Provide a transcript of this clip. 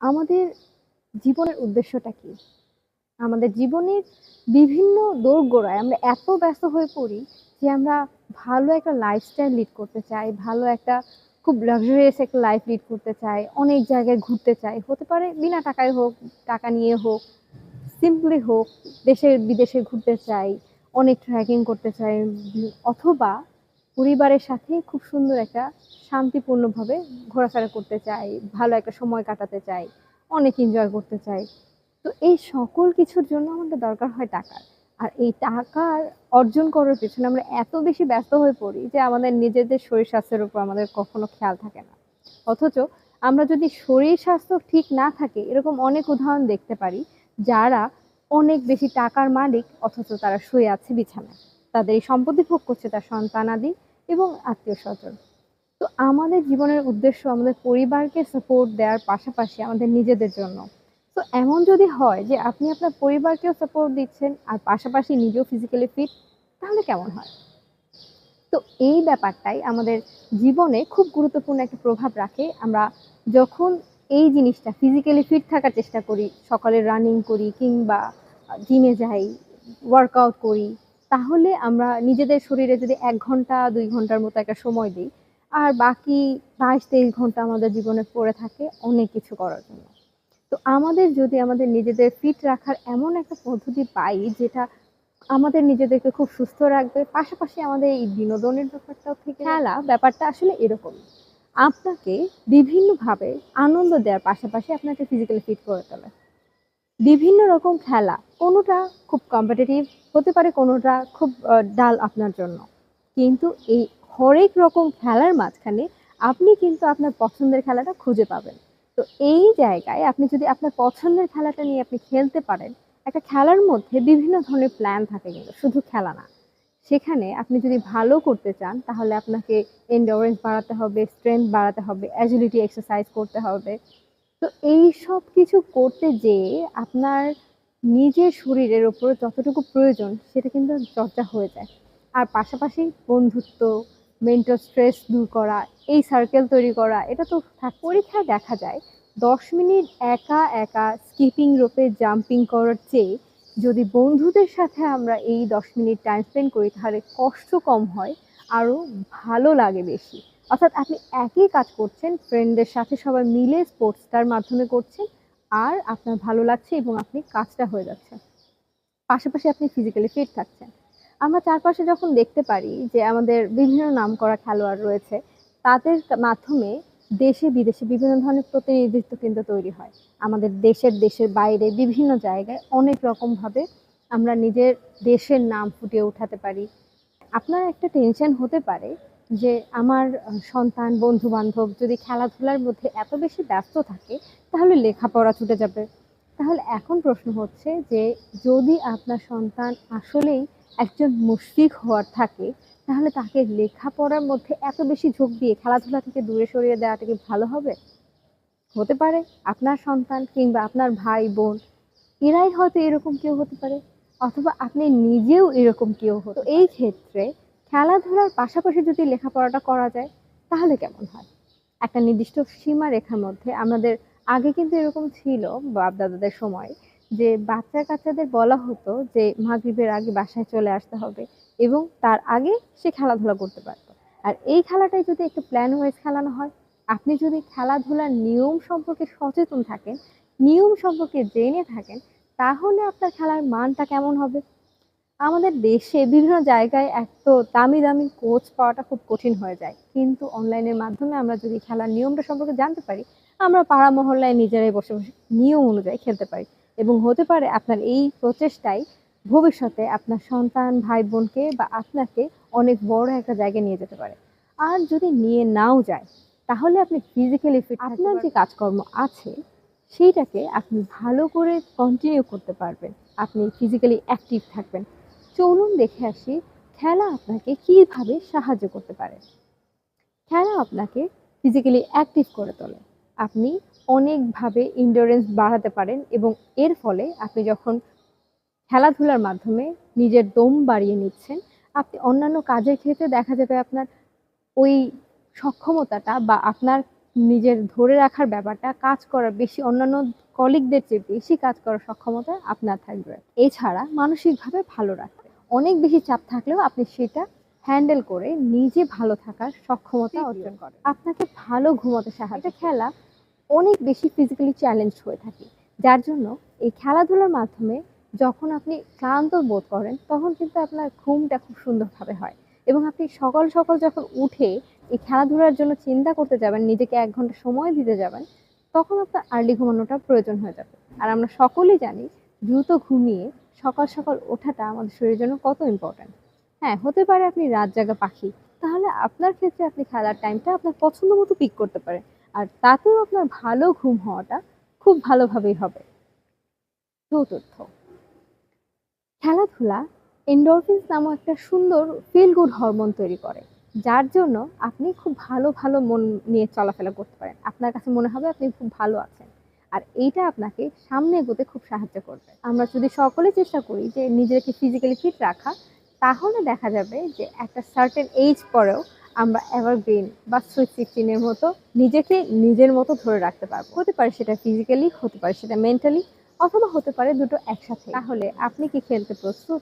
আমাদের জীবনের উদ্দেশ্যটা কি? আমাদের জীবনের বিভিন্ন দোরগোড়ায় আমরা এত ব্যস্ত হয়ে পড়ি যে আমরা ভালো একটা লাইফস্টাইল লিড করতে চাই, ভালো একটা খুব লাক্সারিয়াস একটা লাইফ লিড করতে চাই, অনেক জায়গায় ঘুরতে চাই। হতে পারে বিনা টাকায় হোক, টাকা নিয়ে হোক, সিম্পলি হোক, দেশে বিদেশে ঘুরতে চাই, অনেক ট্রেকিং করতে চাই, অথবা পরিবারের সাথে খুব সুন্দর একটা শান্তিপূর্ণভাবে ঘোরাফেরা করতে চাই, ভালো একটা সময় কাটাতে চাই, অনেক এনজয় করতে চাই। তো এই সকল কিছুর জন্য আমাদের দরকার হয় টাকার। আর এই টাকার অর্জন করার পেছনে আমরা এত বেশি ব্যস্ত হয়ে পড়ি যে আমাদের নিজেদের শরীর স্বাস্থ্যের উপর আমাদের কখনো খেয়াল থাকে না। অথচ আমরা যদি শরীর স্বাস্থ্য ঠিক না থাকে এরকম অনেক উদাহরণ দেখতে পারি যারা অনেক বেশি টাকার মালিক অথচ তারা শুয়ে আছে বিছানায়। তাদের এই সম্পত্তি ভোগ করছে তার সন্তানাদি এবং আত্মীয়স্বজন। তো আমাদের জীবনের উদ্দেশ্য আমাদের পরিবারকে সাপোর্ট দেওয়ার পাশাপাশি আমাদের নিজেদের জন্য। তো এমন যদি হয় যে আপনি আপনার পরিবারকেও সাপোর্ট দিচ্ছেন আর পাশাপাশি নিজেও ফিজিক্যালি ফিট, তাহলে কেমন হয়? তো এই ব্যাপারটাই আমাদের জীবনে খুব গুরুত্বপূর্ণ একটা প্রভাব রাখে। আমরা যখন এই জিনিসটা ফিজিক্যালি ফিট থাকার চেষ্টা করি, সকালে রানিং করি কিংবা জিমে যাই, ওয়ার্কআউট করি, তাহলে আমরা নিজেদের শরীরে যদি ১ ঘন্টা ২ ঘন্টার মতো একটা সময় দিই, আর বাকি ২২-২৩ ঘন্টা আমাদের জীবনে পড়ে থাকে অনেক কিছু করার জন্য। তো আমাদের যদি আমাদের নিজেদের ফিট রাখার এমন একটা পদ্ধতি পাই যেটা আমাদের নিজেদেরকে খুব সুস্থ রাখবে, পাশাপাশি আমাদের এই বিনোদনের ব্যাপারটাও থেকে খেলা ব্যাপারটা আসলে এরকমই। আপনাকে বিভিন্নভাবে আনন্দ দেওয়ার পাশাপাশি আপনাকে ফিজিক্যালি ফিট করে তোলে। বিভিন্ন রকম খেলা, কোনোটা খুব কম্পিটিটিভ হতে পারে, কোনোটা খুব ডাল আপনার জন্য। কিন্তু এই হরেক রকম খেলার মাঝখানে আপনি কিন্তু আপনার পছন্দের খেলাটা খুঁজে পাবেন। তো এই জায়গায় আপনি যদি আপনার পছন্দের খেলাটা নিয়ে আপনি খেলতে পারেন, একটা খেলার মধ্যে বিভিন্ন ধরনের প্ল্যান থাকে কিন্তু শুধু খেলা না। সেখানে আপনি যদি ভালো করতে চান তাহলে আপনাকে এন্ডুরেন্স বাড়াতে হবে, স্ট্রেংথ বাড়াতে হবে, অ্যাজিলিটি এক্সারসাইজ করতে হবে। তো এইসব কিছু করতে যেয়ে আপনার নিজের শরীরের উপর যতটুকু প্রয়োজন সেটা কিন্তু চর্চা হয়ে যায়। আর পাশাপাশি বন্ধুত্ব, মেন্টাল স্ট্রেস দূর করা, এই সার্কেল তৈরি করা এটা তো পরীক্ষায় দেখা যায় ১০ মিনিট একা, একা স্কিপিং রোপে জাম্পিং করার চেয়ে যদি বন্ধুদের সাথে আমরা এই ১০ মিনিট টাইম স্পেন্ড করি তাহলে কষ্ট কম হয়, আরো ভালো লাগে বেশি। অর্থাৎ আপনি একই কাজ করছেন, ফ্রেন্ডদের সাথে সবাই মিলে স্পোর্টসটার মাধ্যমে করছেন। আর আপনার ভালো লাগছে এবং আপনি কাজটা হয়ে যাচ্ছে। পাশাপাশি আপনি ফিজিক্যালি ফিট থাকছেন। আমরা চারপাশে যখন দেখতে পারি যে আমাদের বিভিন্ন নামকরা খেলোয়াড় রয়েছে, তাদের মাধ্যমে দেশে বিদেশে বিভিন্ন ধরনের প্রতিনিধিত্ব কিন্তু তৈরি হয়। আমাদের দেশের বাইরে বিভিন্ন জায়গায় অনেক রকমভাবে আমরা নিজের দেশের নাম ফুটিয়ে উঠাতে পারি। আপনার একটা টেনশন হতে পারে যে আমার সন্তান, বন্ধু-বান্ধব যদি খেলাধুলার মধ্যে এত বেশি ব্যস্ত থাকে, তাহলে লেখাপড়া ছুটে যাবে। তাহলে এখন প্রশ্ন হচ্ছে যে যদি আপনার সন্তান আসলেই একজন মুশফিক হওয়ার থাকে, তাহলে তাকে লেখাপড়ার মধ্যে এত বেশি ঝোঁক দিয়ে খেলাধুলা থেকে দূরে সরিয়ে দেওয়াটা কি ভালো হবে? হতে পারে আপনার সন্তান কিংবা আপনার ভাই-বোন এরাই হয়তো এরকম কেউ হতে পারে, অথবা আপনি নিজেও এরকম কেউ হতে এই ক্ষেত্রে খেলাধুলার পাশাপাশি যদি লেখাপড়াটা করা যায়, তাহলে কেমন হয়? একটা নির্দিষ্ট সীমারেখার মধ্যে আমাদের আগে কিন্তু এরকম ছিল বাপ-দাদাদের সময় যে বাচ্চা-কাচ্চাদের বলা হতো যে মাগরিবের আগে বাসায় চলে আসতে হবে এবং তার আগে সে খেলাধুলা করতে পারত। আর এই খেলাটাই যদি একটু প্ল্যান ওয়াইজ খেলানো হয়, আপনি যদি খেলাধুলার নিয়ম সম্পর্কে সচেতন থাকেন, নিয়ম সম্পর্কে জেনে থাকেন, তাহলে আপনার খেলার মানটা কেমন হবে? আমাদের দেশে বিভিন্ন জায়গায় এত দামি, দামি কোচ পাওয়াটা খুব কঠিন হয়ে যায়। কিন্তু অনলাইনের মাধ্যমে আমরা যদি খেলার নিয়মটা সম্পর্কে জানতে পারি, আমরা পাড়া মহল্লায় নিজেরাই বসে, বসে নিয়ম অনুযায়ী খেলতে পারি। এবং হতে পারে আপনার এই প্রচেষ্টাই ভবিষ্যতে আপনার সন্তান, ভাই-বোনকে বা আপনাকে অনেক বড় একটা জায়গায় নিয়ে যেতে পারে। আর যদি নিয়ে নাও যায়, তাহলে আপনি ফিজিক্যালি ফিট আপনার যে কাজকর্ম আছে, সেইটাকে আপনি ভালো করে কন্টিনিউ করতে পারবেন। আপনি ফিজিক্যালি অ্যাক্টিভ থাকবেন। চলুন দেখে আসি খেলা আপনাকে কিভাবে সাহায্য করতে পারে। খেলা আপনাকে ফিজিক্যালি অ্যাক্টিভ করে তোলে। আপনি অনেকভাবে এন্ডুরেন্স বাড়াতে পারেন এবং এর ফলে আপনি যখন খেলাধুলার মাধ্যমে নিজের দম বাড়িয়ে নিচ্ছেন, আপনি অন্যান্য কাজের ক্ষেত্রে দেখা যাবে আপনার ওই সক্ষমতাটা বা আপনার নিজের ধরে রাখার ব্যাপারটা, কাজ করার বেশি অন্যান্য কলিগদের চেয়ে বেশি কাজ করার সক্ষমতা আপনার থাকবে। এছাড়া মানসিকভাবে ভালো রাখতে অনেক বেশি চাপ থাকলেও আপনি সেটা হ্যান্ডেল করে নিজে ভালো থাকার সক্ষমতা অর্জন করেন। আপনাকে ভালো ঘুমাতে সাহায্য খেলা অনেক বেশি ফিজিক্যালি চ্যালেঞ্জড হয়ে থাকে। যার জন্য এই খেলাধুলার মাধ্যমে যখন আপনি ক্লান্ত বোধ করেন, তখন কিন্তু আপনার ঘুমটা খুব সুন্দরভাবে হয় এবং আপনি সকাল, সকাল যখন উঠে এই খেলাধুলার জন্য চিন্তা করতে যাবেন, নিজেকে ১ ঘন্টা সময় দিতে যাবেন, তখন আপনার আর্লি ঘুমানোটা প্রয়োজন হয়ে যাবে। আর আমরা সকলেই জানি দ্রুত ঘুমিয়ে সকাল, সকাল ওঠাটা আমাদের শরীরের জন্য কত ইম্পোর্টেন্ট। হ্যাঁ, হতে পারে আপনি রাত জাগা পাখি। তাহলে আপনার ক্ষেত্রে আপনি খেলার টাইমটা আপনার পছন্দ মতো পিক করতে পারেন। আর তাতেও আপনার ভালো ঘুম হওয়াটা খুব ভালোভাবেই হবে। চতুর্থ, খেলাধুলা এন্ডোরফিনস নামক একটা সুন্দর ফিল গুড হরমোন তৈরি করে। যার জন্য আপনি খুব ভালো, ভালো মন নিয়ে চলাফেরা করতে পারেন। আপনার কাছে মনে হবে আপনি খুব ভালো আছেন। আর এইটা আপনাকে সামনে এগোতে খুব সাহায্য করবে। আমরা যদি সকলে চেষ্টা করি যে নিজেকে ফিজিক্যালি ফিট রাখা, তাহলে দেখা যাবে যে একটা সার্টেন এইজ পরেও আমরা এভারগ্রিন বা সুইট 16 এর মতো নিজেকে নিজের মতো ধরে রাখতে পারবো। হতে পারে সেটা ফিজিক্যালি, হতে পারে সেটা মেন্টালি, অথবা হতে পারে দুটো একসাথে। তাহলে আপনি কি খেলতে প্রস্তুত?